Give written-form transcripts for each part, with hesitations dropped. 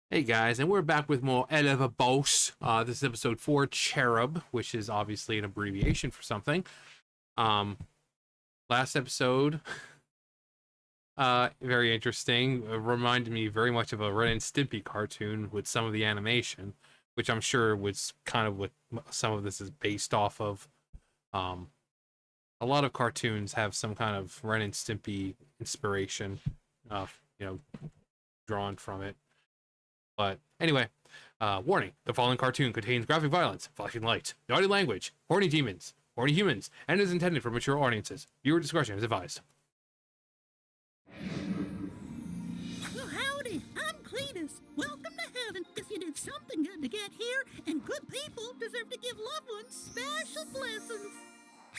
Hey guys, and we're back with more HELLUVA Boss. This is episode 4, Cherub, which is obviously an abbreviation for something. Um, Last episode, very interesting. Reminded me very much of a Ren and Stimpy cartoon with some of the animation, which I'm sure was kind of what some of this is based off of. Um, a lot of cartoons have some kind of Ren and Stimpy inspiration, uh, you know, drawn from it. But anyway, warning: the following cartoon contains graphic violence, flashing lights, naughty language, horny demons, horny humans, and is intended for mature audiences. Viewer discretion is advised. Well, howdy, I'm Cletus. Welcome to heaven. If you did something good to get here, and good people deserve to give loved ones special blessings.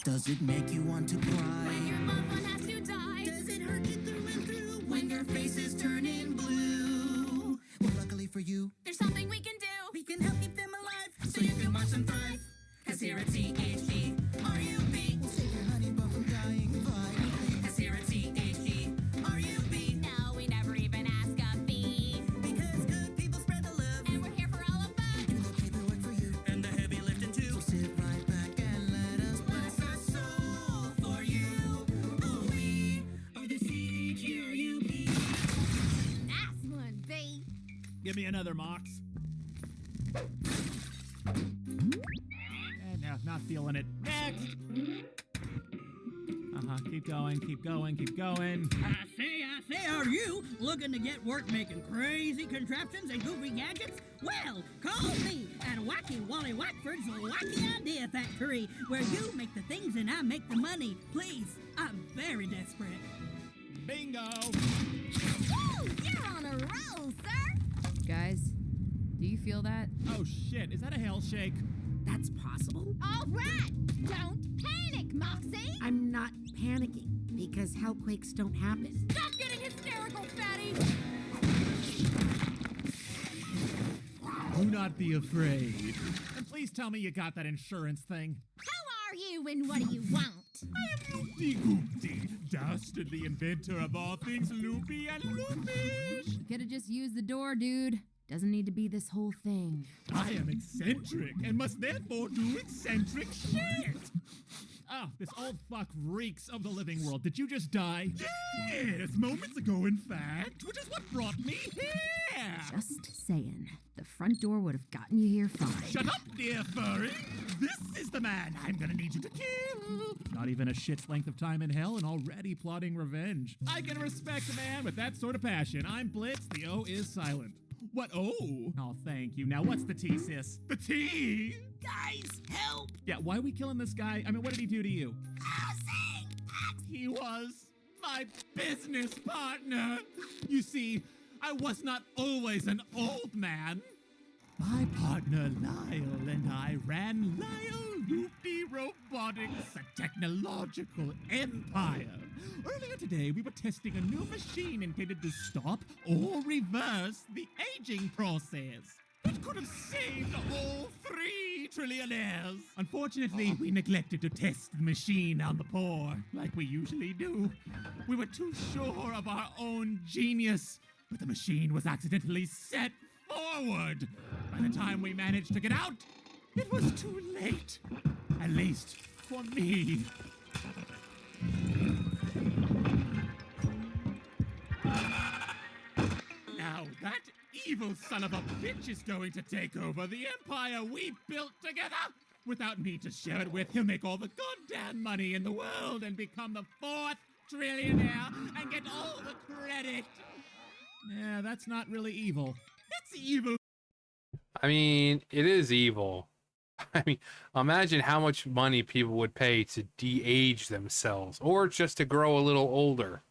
Does it make you want to cry? When your loved one has to die. Does it hurt you through and through When their faces turn in blue? Well, luckily for you, There's something we can do. we can help keep them alive? so you can watch them thrive. Cause here at C.H.E.R.U.B, we'll save your honey bun from dying violently. Cause here at C.H.E.R.U.B, No, we never even ask a fee. Because good people spread the love. And we're here for all of do them. the paperwork for you, And the heavy lifting too. so sit right back and let us bless our soul for you. Oh, we are the C.H.E.R.U.B. That's one, B. Give me another Mox. No, not feeling it. Next! Keep going, keep going, keep going. I say, are you looking to get work making crazy contraptions and goofy gadgets? Well, call me at Wacky Wally Wackford's Wacky Idea Factory, where you make the things and I make the money. Please, I'm very desperate. Bingo! Woo! You're on a roll, sir. Guys, do you feel that? Oh shit, is that a hell shake? That's possible. All right. Don't panic, Moxie. I'm not panicking because hellquakes don't happen. Stop getting hysterical, fatty. Do not be afraid. And please tell me you got that insurance thing. Who are you and what do you want? I am Loopy Goopty, dastardly inventor of all things loopy and loopish. You could have just used the door, dude. Doesn't need to be this whole thing. I am eccentric and must therefore do eccentric shit. Ah, this old fuck reeks of the living world. Did you just die? Yes, moments ago, in fact, which is what brought me here. Just saying. The front door would have gotten you here fine. Shut up, dear furry. This is the man I'm gonna need you to kill. Not even a shit's length of time in hell and already plotting revenge. I can respect a man with that sort of passion. I'm Blitz. The O is silent. What? Oh, thank you. Now, what's the tea, sis? The tea? Guys, help! Yeah, why are we killing this guy? I mean, what did he do to you? He was my business partner. You see, I was not always an old man. My partner Lyle and I ran Lyle Loopy Robotics, a technological empire. Earlier today, we were testing a new machine intended to stop or reverse the aging process. It could have saved all 3 trillionaires. Unfortunately, we neglected to test the machine on the poor, like we usually do. We were too sure of our own genius, but the machine was accidentally set forward. By the time we managed to get out, it was too late. At least for me. Now that evil son of a bitch is going to take over the empire we built together. Without me to share it with, he'll make all the goddamn money in the world and become the 4th trillionaire and get all the credit. Yeah, that's not really evil. It's evil. I mean, it is evil. I mean, imagine how much money people would pay to de-age themselves or just to grow a little older.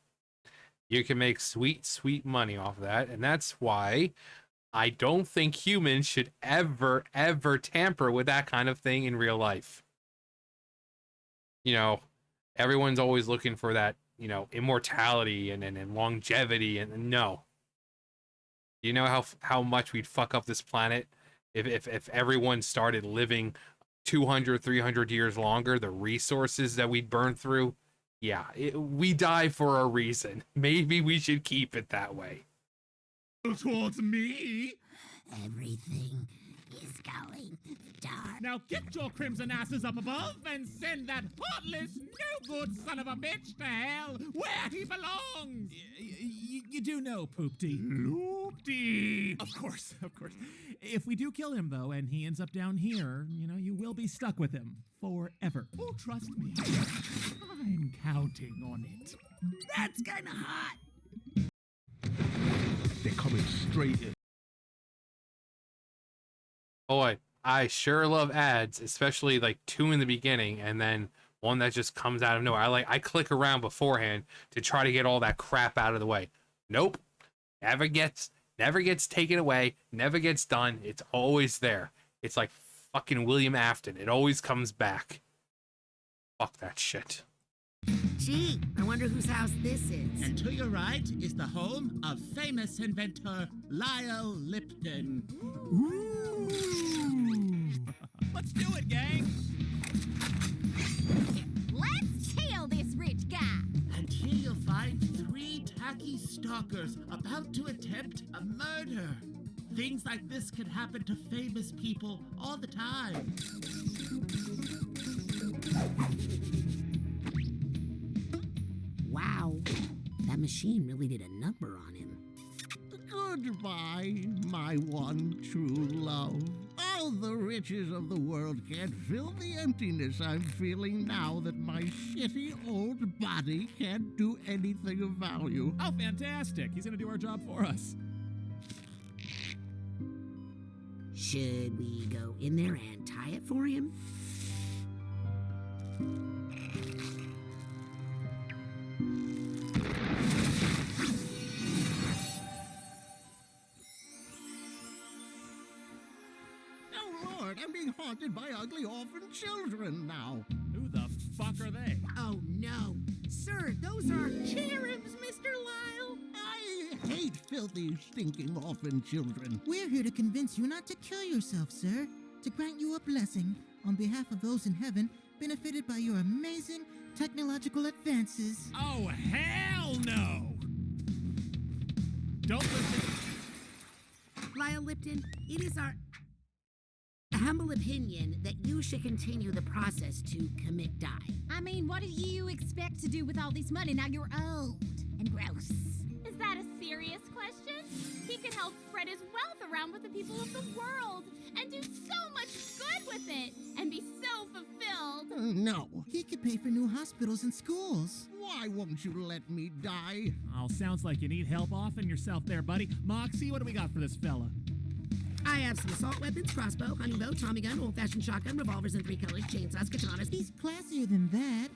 You can make sweet, sweet money off that, and that's why I don't think humans should ever, ever tamper with that kind of thing in real life. You know, everyone's always looking for that, immortality and longevity, and no. You know how much we'd fuck up this planet if everyone started living 200, 300 years longer, the resources that we'd burn through? Yeah, we die for a reason. Maybe we should keep it that way. Towards me. Everything is going dark. Now get your crimson asses up above and send that heartless, no-good son of a bitch to hell where he belongs! You do know, Poopty. Loopty! Of course, of course. If we do kill him, though, and he ends up down here, you will be stuck with him forever. Oh, trust me. I'm counting on it. That's kinda hot. They're coming straight in. Boy, I sure love ads, especially like 2 in the beginning and then one that just comes out of nowhere. I click around beforehand to try to get all that crap out of the way. Nope. Never gets taken away, never gets done. It's always there. It's like fucking William Afton. It always comes back. Fuck that shit. Gee, I wonder whose house this is. And to your right is the home of famous inventor Lyle Lipton. Ooh. Let's do it, gang! Let's kill this rich guy. And here you'll find 3 tacky stalkers about to attempt a murder. Things like this can happen to famous people all the time. Wow, that machine really did a number on him. Goodbye, my one true love. All the riches of the world can't fill the emptiness I'm feeling now that my shitty old body can't do anything of value. Oh, fantastic. He's gonna do our job for us. Should we go in there and tie it for him? Oh, Lord, I'm being haunted by ugly orphan children now. Who the fuck are they? Oh, no. Sir, those are cherubs, Mr. Lyle. I hate filthy, stinking orphan children. We're here to convince you not to kill yourself, sir. To grant you a blessing on behalf of those in heaven benefited by your amazing technological advances. Oh, hell no! Don't listen. Lyle Lipton, it is our humble opinion that you should continue the process to commit die. I mean, what do you expect to do with all this money now you're old and gross? Is that a serious question? He could help spread his wealth around with the people of the world and do so much good with it and be so fulfilled. No. He could pay for new hospitals and schools. Why won't you let me die? Oh, sounds like you need help offing yourself there, buddy. Moxie, what do we got for this fella? I have some assault weapons, crossbow, hunting bow, Tommy gun, old-fashioned shotgun, revolvers in 3 colors, chainsaws, katanas. He's classier than that.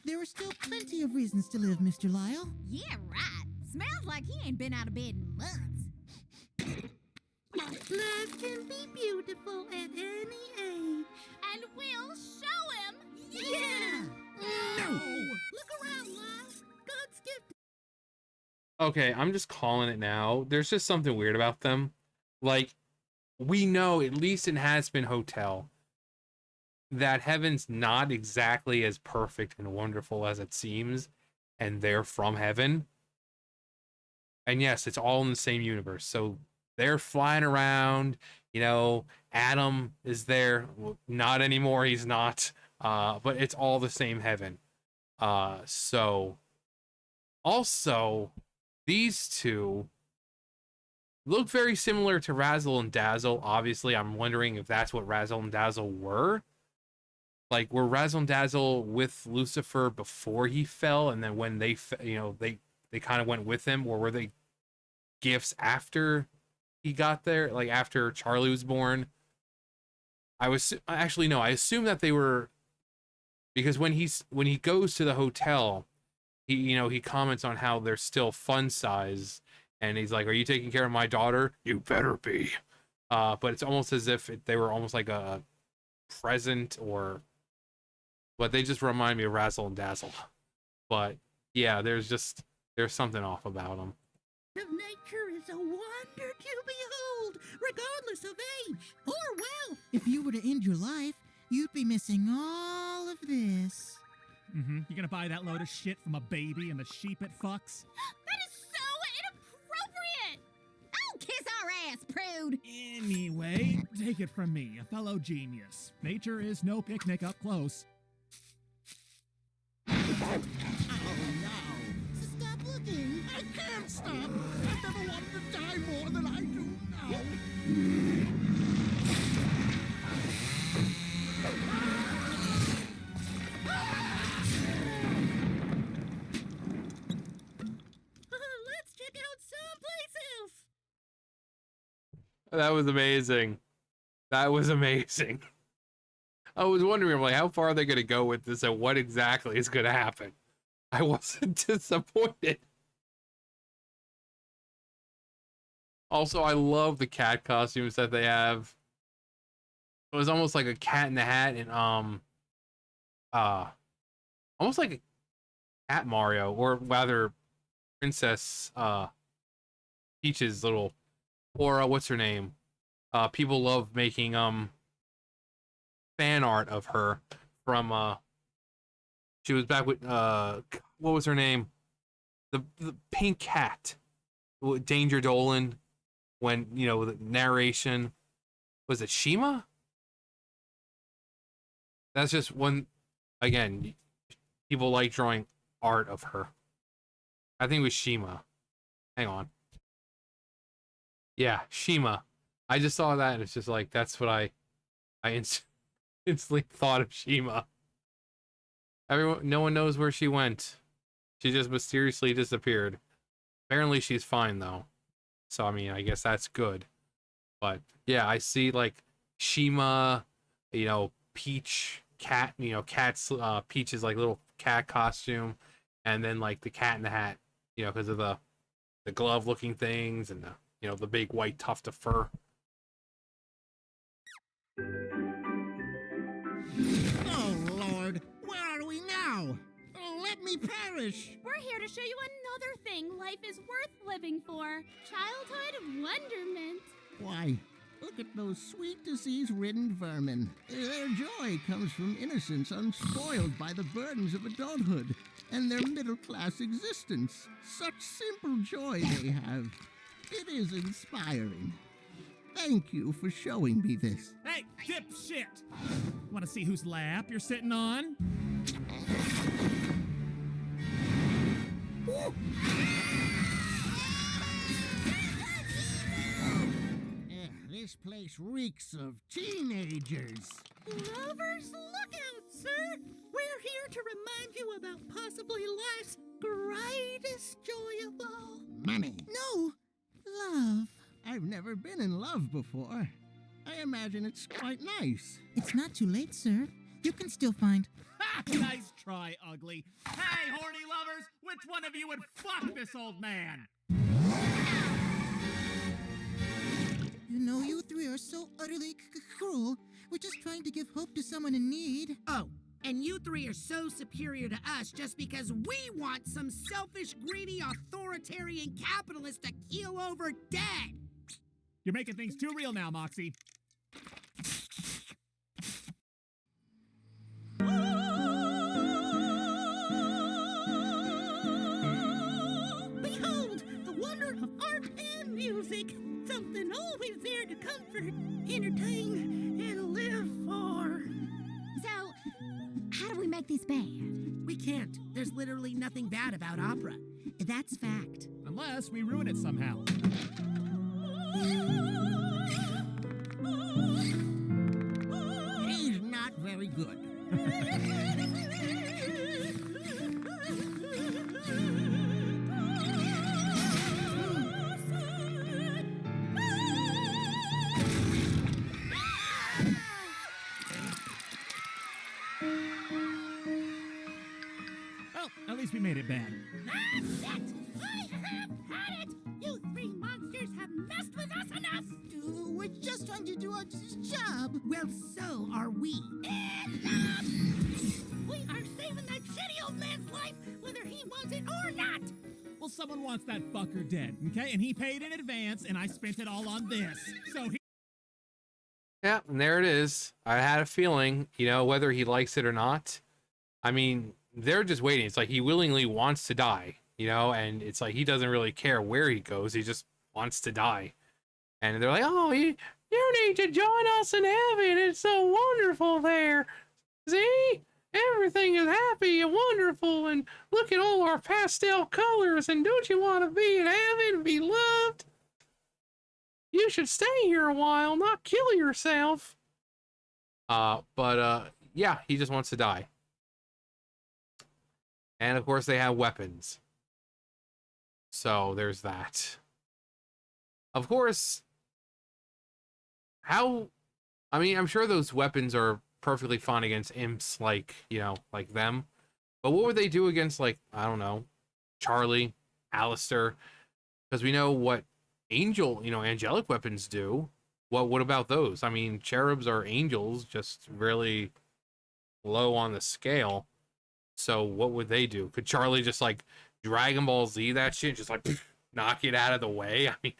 There are still plenty of reasons to live, Mr. Lyle. Yeah, right. Smells like he ain't been out of bed in months. Life can be beautiful at any age. And we'll show him! Yeah! No! Look around, Lyle. God's gift. Okay, I'm just calling it now. There's just something weird about them. Like, we know, at least in Hazbin Hotel, that heaven's not exactly as perfect and wonderful as it seems, and they're from heaven. And yes, it's all in the same universe. So they're flying around, Adam is there. Well, not anymore, he's not. But it's all the same heaven. So also, these two look very similar to Razzle and Dazzle. Obviously, I'm wondering if that's what Razzle and Dazzle were. Like, were Razzle and Dazzle with Lucifer before he fell, and then when they kind of went with him, or were they gifts after he got there, like after Charlie was born? I assume that they were, because when he goes to the hotel, he comments on how they're still fun size. And he's like, "Are you taking care of my daughter? You better be." But it's almost as if they were almost like a present, but they just remind me of Razzle and Dazzle. But yeah, there's something off about them. Of nature is a wonder to behold, regardless of age or wealth. If you were to end your life, you'd be missing all of this. You gonna buy that load of shit from a baby and the sheep it fucks? That is so inappropriate! rude. Anyway, take it from me, a fellow genius. Nature is no picnic up close. Oh no! Stop looking. I can't stop! I've never wanted to die more than I do now! Let's check out someplace else. That was amazing. That was amazing. I was wondering, like, how far are they going to go with this and what exactly is going to happen? I wasn't disappointed. Also, I love the cat costumes that they have. It was almost like a Cat in the Hat and almost like a Cat Mario, or rather Princess Peach's little, or what's her name? People love making fan art of her from she was back with what was her name? The pink cat, Danger Dolan, when, you know, the narration, was it Shima? That's just one. Again, people like drawing art of her. I think it was Shima. Hang on. Yeah, Shima. I just saw that and it's just like, that's what I instantly thought of Shima. No one knows where she went. She just mysteriously disappeared. Apparently she's fine though. So I mean, I guess that's good. But yeah, I see like Shima, you know, Peach, cat, you know, Peach's like little cat costume, and then like the Cat in the Hat, you know, because of the glove looking things and the, you know, the big white tuft of fur. Oh Lord, where are we now? Oh, let me perish! We're here to show you another thing life is worth living for. Childhood wonderment. Why, look at those sweet disease-ridden vermin. Their joy comes from innocence unspoiled by the burdens of adulthood and their middle-class existence. Such simple joy they have. It is inspiring. Thank you for showing me this. Hey, dipshit! Want to see whose lap you're sitting on? This place reeks of teenagers. Lovers, look out, sir. We're here to remind you about possibly life's greatest joy of all. Money. No, love. I've never been in love before. I imagine it's quite nice. It's not too late, sir. You can still find. Ha! Nice try, ugly. Hey, horny lovers, which one of you would fuck this old man? You know, you three are so utterly cruel. We're just trying to give hope to someone in need. Oh, and you three are so superior to us just because we want some selfish, greedy, authoritarian capitalist to keel over dead. You're making things too real now, Moxie. Behold, the wonder of art and music. Something always there to comfort, entertain, and live for. So, how do we make these bad? We can't. There's literally nothing bad about opera. That's fact. Unless we ruin it somehow. He's not very good. Well, at least we made it bad. That's it! I have had it! You three monsters have messed with us enough! We're just trying to do our job. Well, so are we. Enough! We are saving that shitty old man's life, whether he wants it or not! Well, someone wants that fucker dead, okay? And he paid in advance, and I spent it all on this. So he... Yeah, and there it is. I had a feeling, you know, whether he likes it or not. I mean, they're just waiting. It's like he willingly wants to die, you know, and it's like he doesn't really care where he goes. He just wants to die. And they're like, oh, you need to join us in heaven. It's so wonderful there. See? Everything is happy and wonderful, and look at all our pastel colors, and don't you want to be in heaven and be loved? You should stay here a while, not kill yourself. Yeah, he just wants to die. And of course they have weapons. So there's that. Of course, I'm sure those weapons are perfectly fine against imps like, like them. But what would they do against, like, I don't know, Charlie, Alistair? Because we know what angelic weapons do. What about those? I mean, cherubs are angels, just really low on the scale. So what would they do? Could Charlie just, like, Dragon Ball Z that shit, just like knock it out of the way? I mean,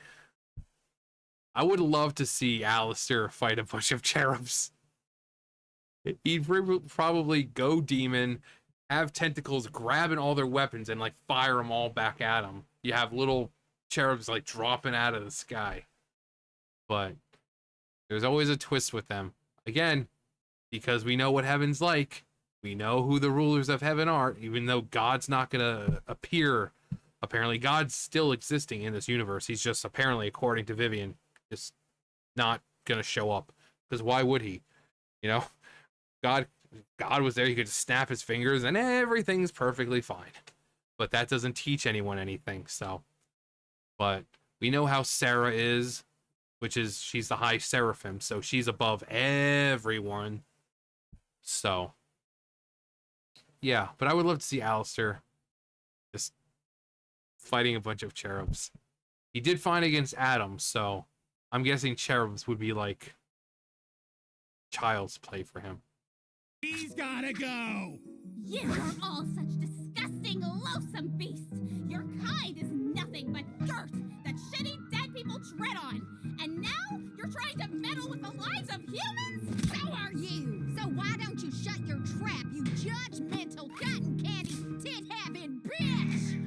I would love to see Alistair fight a bunch of cherubs. He'd probably go demon, have tentacles grabbing all their weapons and like fire them all back at him. You have little cherubs like dropping out of the sky. But there's always a twist with them. Again, because we know what heaven's like. We know who the rulers of heaven are, even though God's not going to appear. Apparently, God's still existing in this universe. He's just apparently, according to Vivian, just not going to show up. Because why would he? God was there. He could just snap his fingers and everything's perfectly fine. But that doesn't teach anyone anything. So, but we know how Sarah is, which is she's the high seraphim. So she's above everyone. So, yeah, but I would love to see Alistair just fighting a bunch of cherubs. He did fight against Adam, so I'm guessing cherubs would be like child's play for him. He's gotta go! You are all such disgusting, loathsome beasts. Your kind is nothing but dirt that shitty dead people tread on. And now you're trying to meddle with the lives of humans? So are you. So why don't you shut your trap, you judgmental cotton candy tit-having bitch?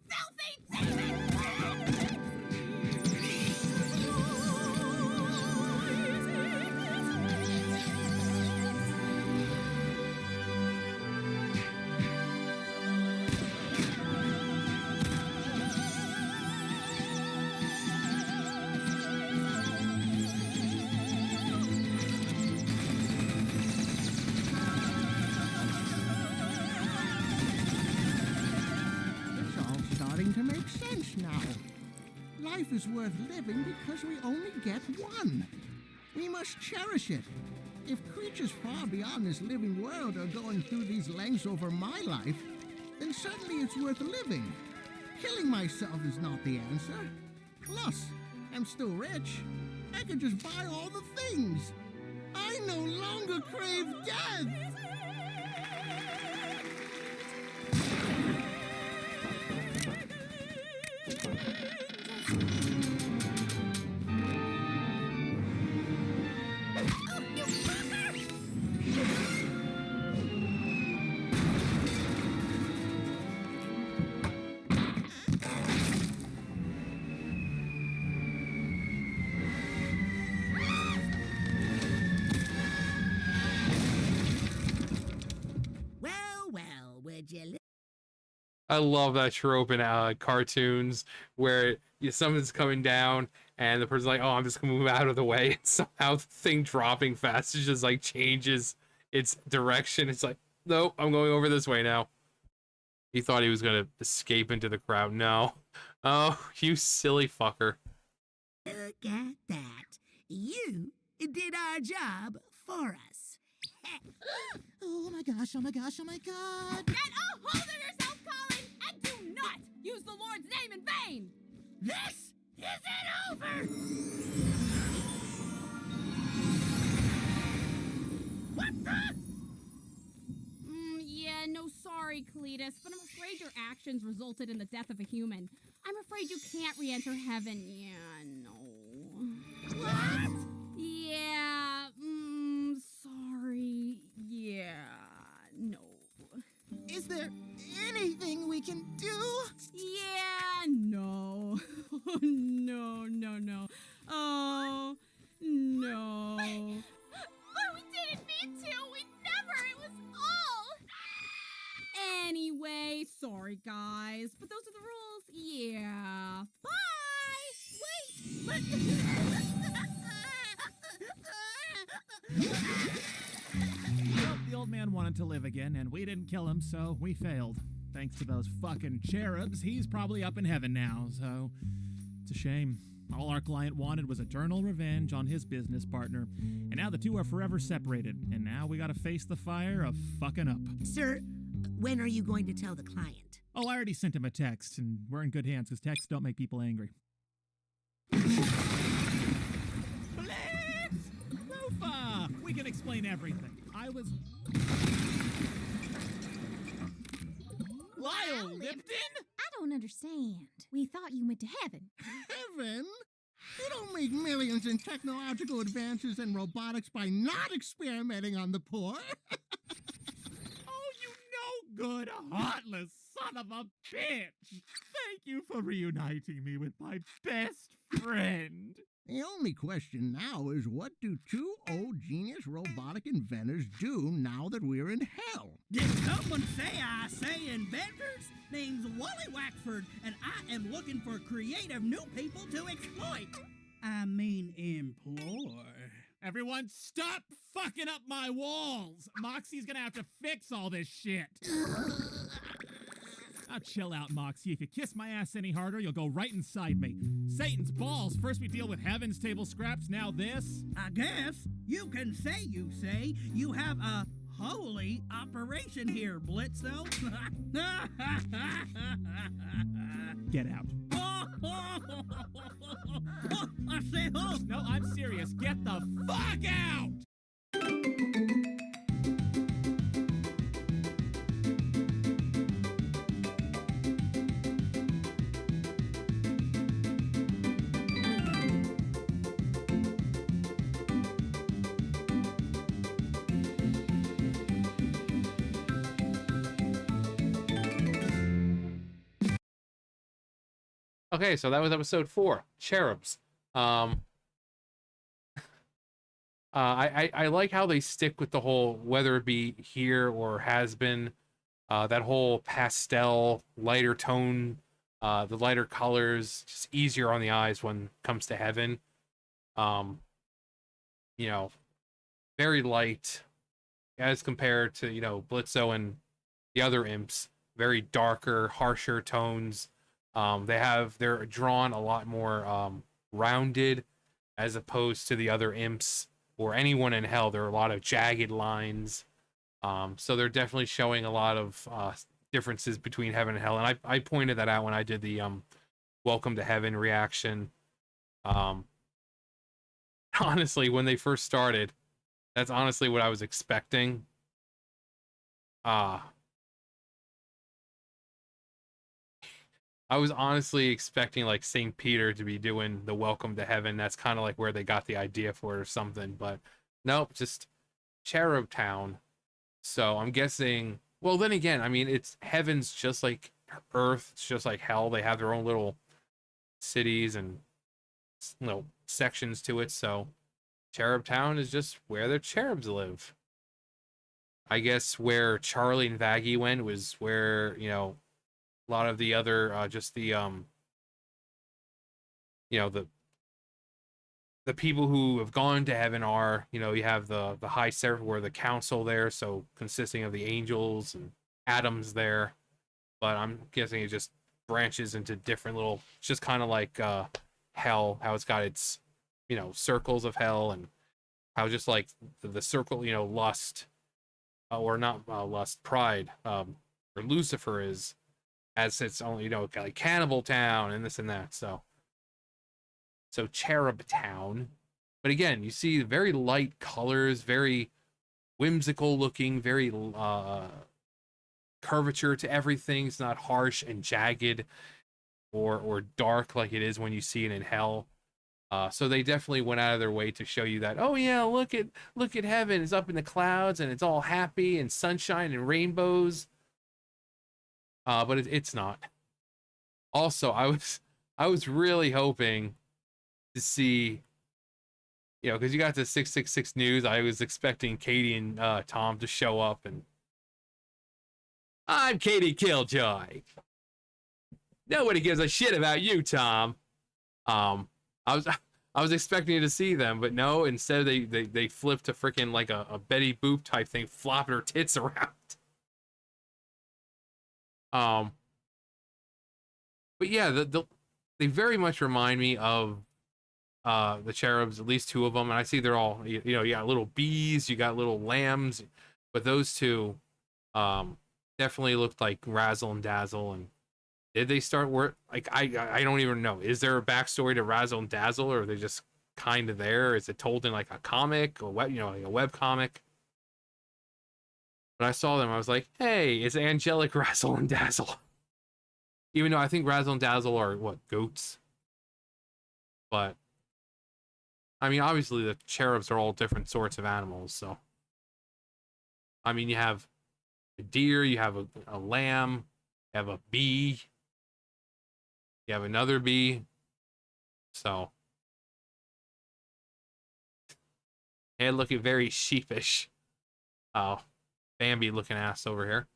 Filthy demon! To make sense now. Life is worth living because we only get one. We must cherish it. If creatures far beyond this living world are going through these lengths over my life, then certainly it's worth living. Killing myself is not the answer. Plus, I'm still rich. I can just buy all the things. I no longer crave death. Well, would you I love that trope in cartoons where something's coming down and the person's like, oh, I'm just gonna move out of the way, and somehow the thing dropping fast just like changes its direction. It's like, nope, I'm going over this way now. He thought he was gonna escape into the crowd. No. Oh, you silly fucker. look at that? You did our job for us. Oh my gosh, oh my gosh, oh my god! Get a hold of yourself, Colin, and do not use the Lord's name in vain! This isn't over! What the? Yeah, no sorry, Cletus, but I'm afraid your actions resulted in the death of a human. I'm afraid you can't re-enter heaven. Yeah, no. What? Yeah, sorry. Yeah, no. Is there anything we can do? Yeah, no. No. Oh, no. But we didn't mean to. We never. It was all. Anyway, sorry guys, but those are the rules. Yeah. Bye. Wait, Well, the old man wanted to live again, and we didn't kill him, so we failed. Thanks to those fucking cherubs, he's probably up in heaven now, so it's a shame. All our client wanted was eternal revenge on his business partner, and now the two are forever separated, and now we gotta face the fire of fucking up. Sir, when are you going to tell the client? Oh, I already sent him a text, and we're in good hands, because texts don't make people angry. Blitz! Lufa! We can explain everything. I was... Lyle Lipton? I don't understand. We thought you went to heaven. Heaven? You don't make millions in technological advances and robotics by not experimenting on the poor. Oh, you no good, heartless son of a bitch! Thank you for reuniting me with my best friend. The only question now is, what do two old genius robotic inventors do now that we're in hell? Did someone say I say inventors? Name's Wally Wackford, and I am looking for creative new people to exploit. I mean, employ. Everyone, stop fucking up my walls! Moxie's gonna have to fix all this shit. Now chill out, Moxie. If you kiss my ass any harder, you'll go right inside me. Satan's balls. First we deal with heaven's table scraps, now this. I guess you can say you have a holy operation here, Blitzo. Get out. I said, oh. No, I'm serious. Get the fuck out! Okay, so that was episode 4, Cherubs. I like how they stick with the whole, whether it be here or has been, that whole pastel, lighter tone, the lighter colors, just easier on the eyes when it comes to heaven. You know, very light as compared to, Blitzo and the other imps. Very darker, harsher tones. They're drawn a lot more rounded as opposed to the other imps or anyone in hell. There are a lot of jagged lines. So they're definitely showing a lot of differences between heaven and hell. And I pointed that out when I did the Welcome to Heaven reaction. Honestly, when they first started, that's honestly what I was expecting. I was honestly expecting like St. Peter to be doing the Welcome to Heaven. That's kind of like where they got the idea for it or something. But nope, just Cherub Town. So I'm guessing, well, then again, I mean, it's heaven's just like Earth. It's just like hell. They have their own little cities and, sections to it. So Cherub Town is just where the cherubs live. I guess where Charlie and Vaggie went was where, a lot of the other, just the, the people who have gone to heaven are, you have the high seraph or the council there, so consisting of the angels and atoms there. But I'm guessing it just branches into different little, it's just kind of like hell, how it's got its, circles of hell, and how just like the circle, lust, or not lust, pride, or Lucifer is, as its own, like Cannibal Town and this and that. So Cherub Town. But again, you see very light colors, very whimsical looking, very curvature to everything. It's not harsh and jagged or dark like it is when you see it in hell. So they definitely went out of their way to show you that, oh yeah, look at heaven. It's up in the clouds and it's all happy and sunshine and rainbows. But it's not. Also, I was really hoping to see, because you got the 666 news. I was expecting Katie and Tom to show up, and I'm Katie Killjoy. Nobody gives a shit about you, Tom. I was I was expecting to see them, but no. Instead, they flipped to freaking like a Betty Boop type thing, flopping her tits around. But yeah, they very much remind me of the cherubs, at least two of them, and I see they're all you got little bees, you got little lambs, but those two definitely looked like Razzle and Dazzle. And did they start work? Like I don't even know. Is there a backstory to Razzle and Dazzle, or are they just kind of there? Is it told in like a comic or what? Like a web comic? But I saw them, I was like, hey, it's angelic Razzle and Dazzle. Even though I think Razzle and Dazzle are what, goats? But I mean, obviously the cherubs are all different sorts of animals. So I mean, you have a deer, you have a lamb, you have a bee, you have another bee. So and looking very sheepish. Oh, Bambi looking ass over here.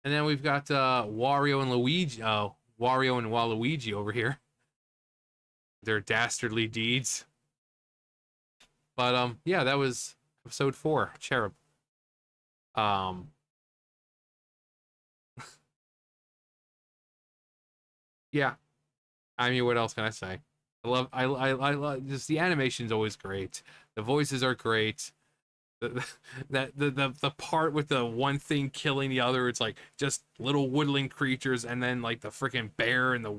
And then we've got Wario and Luigi. Oh, Wario and Waluigi over here. Their dastardly deeds. But yeah, that was episode 4, Cherub. Yeah. I mean, what else can I say? I love just the animation's always great. The voices are great. The part with the one thing killing the other, it's like just little woodland creatures, and then like the freaking bear and the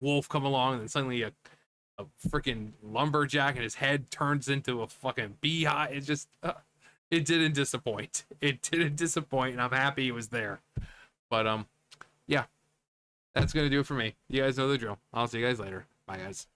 wolf come along, and then suddenly a freaking lumberjack and his head turns into a fucking beehive. It just it didn't disappoint. It didn't disappoint, and I'm happy it was there. But yeah, that's gonna do it for me. You guys know the drill. I'll see you guys later. Bye, guys.